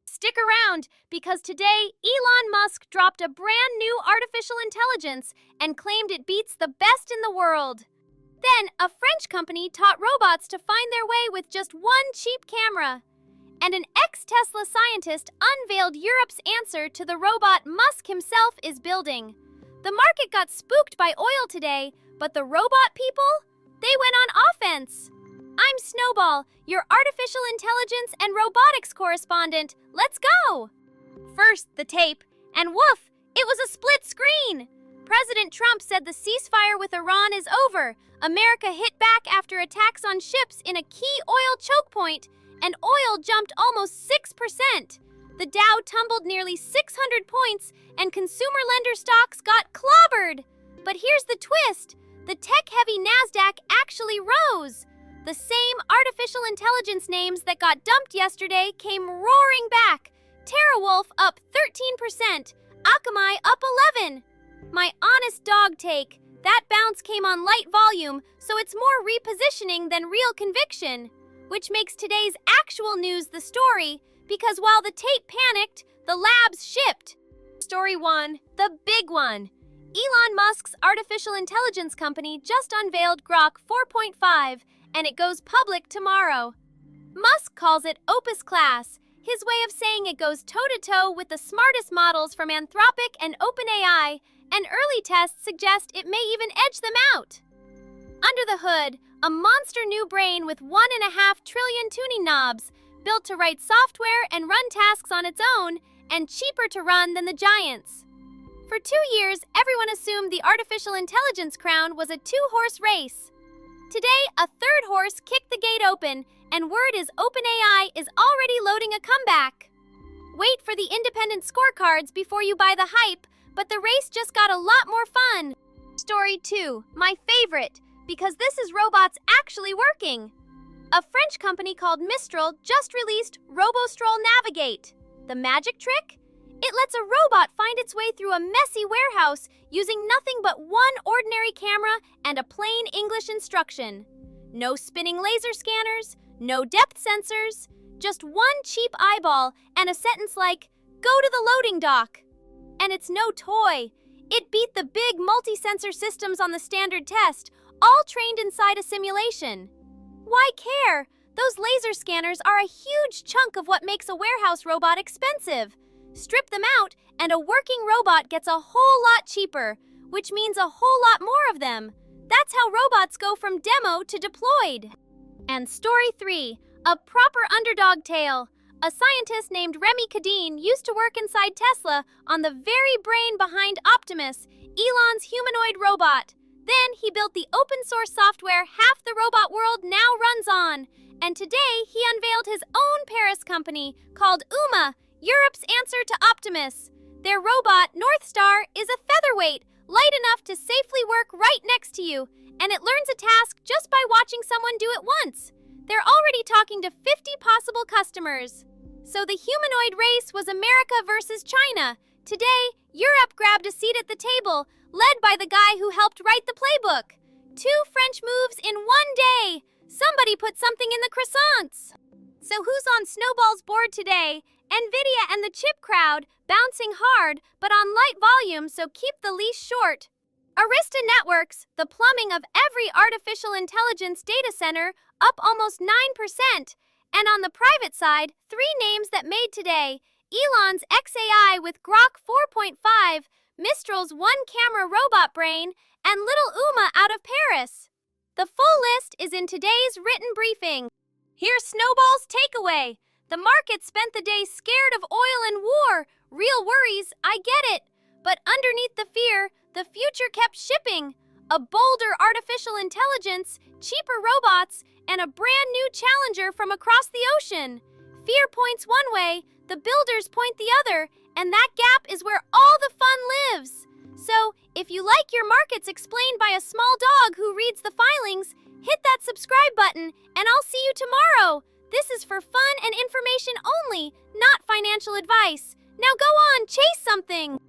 Stick around, because today Elon Musk dropped a brand new artificial intelligence and claimed it beats the best in the world. Then, a French company taught robots to find their way with just one cheap camera. And an ex-Tesla scientist unveiled Europe's answer to the robot Musk himself is building. The market got spooked by oil today, but the robot people? They went on offense. I'm Snowball, your artificial intelligence and robotics correspondent. Let's go! First, the tape, and woof, it was a split screen. President Trump said the ceasefire with Iran is over. America hit back after attacks on ships in a key oil choke point, and oil jumped almost 6%. The Dow tumbled nearly 600 points, and consumer lender stocks got clobbered. But here's the twist. The tech-heavy Nasdaq actually rose. The same artificial intelligence names that got dumped yesterday came roaring back. TerraWolf up 13%, Akamai up 11%. My honest dog take, that bounce came on light volume, so it's more repositioning than real conviction. Which makes today's actual news the story, because while the tape panicked, the labs shipped. Story 1, the big one. Elon Musk's artificial intelligence company just unveiled Grok 4.5, and it goes public tomorrow. Musk calls it Opus-class, his way of saying it goes toe-to-toe with the smartest models from Anthropic and OpenAI, and early tests suggest it may even edge them out. Under the hood, a monster new brain with 1.5 trillion tuning knobs, built to write software and run tasks on its own, and cheaper to run than the giants. For 2 years, everyone assumed the artificial intelligence crown was a two-horse race. Today, a third horse kicked the gate open, and word is OpenAI is already loading a comeback. Wait for the independent scorecards before you buy the hype, but the race just got a lot more fun. Story 2, my favorite, because this is robots actually working. A French company called Mistral just released Robostral Navigate. The magic trick? It lets a robot find its way through a messy warehouse using nothing but one ordinary camera and a plain English instruction. No spinning laser scanners, no depth sensors, just one cheap eyeball and a sentence like, "Go to the loading dock." And it's no toy. It beat the big multi-sensor systems on the standard test, all trained inside a simulation. Why care? Those laser scanners are a huge chunk of what makes a warehouse robot expensive. Strip them out, and a working robot gets a whole lot cheaper, which means a whole lot more of them. That's how robots go from demo to deployed. And story 3, a proper underdog tale. A scientist named Rémi Cadène used to work inside Tesla on the very brain behind Optimus, Elon's humanoid robot. Then he built the open-source software half the robot world now runs on. And today he unveiled his own Paris company called UMA, Europe's answer to Optimus. Their robot, North Star, is a featherweight, light enough to safely work right next to you, and it learns a task just by watching someone do it once. They're already talking to 50 possible customers. So the humanoid race was America versus China. Today, Europe grabbed a seat at the table, led by the guy who helped write the playbook. 2 French moves in 1 day. Somebody put something in the croissants. So who's on Snowball's board today? Nvidia and the chip crowd, bouncing hard, but on light volume, so keep the leash short. Arista Networks, the plumbing of every artificial intelligence data center, up almost 9%. And on the private side, 3 names that made today. Elon's XAI with Grok 4.5, Mistral's one-camera robot brain, and little Uma out of Paris. The full list is in today's written briefing. Here's Snowball's takeaway. The market spent the day scared of oil and war. Real worries, I get it. But underneath the fear, the future kept shipping. A bolder artificial intelligence, cheaper robots, and a brand new challenger from across the ocean. Fear points one way, the builders point the other, and that gap is where all the fun lives. So, if you like your markets explained by a small dog who reads the filings, hit that subscribe button, and I'll see you tomorrow. This is for fun and information only, not financial advice. Now go on, chase something!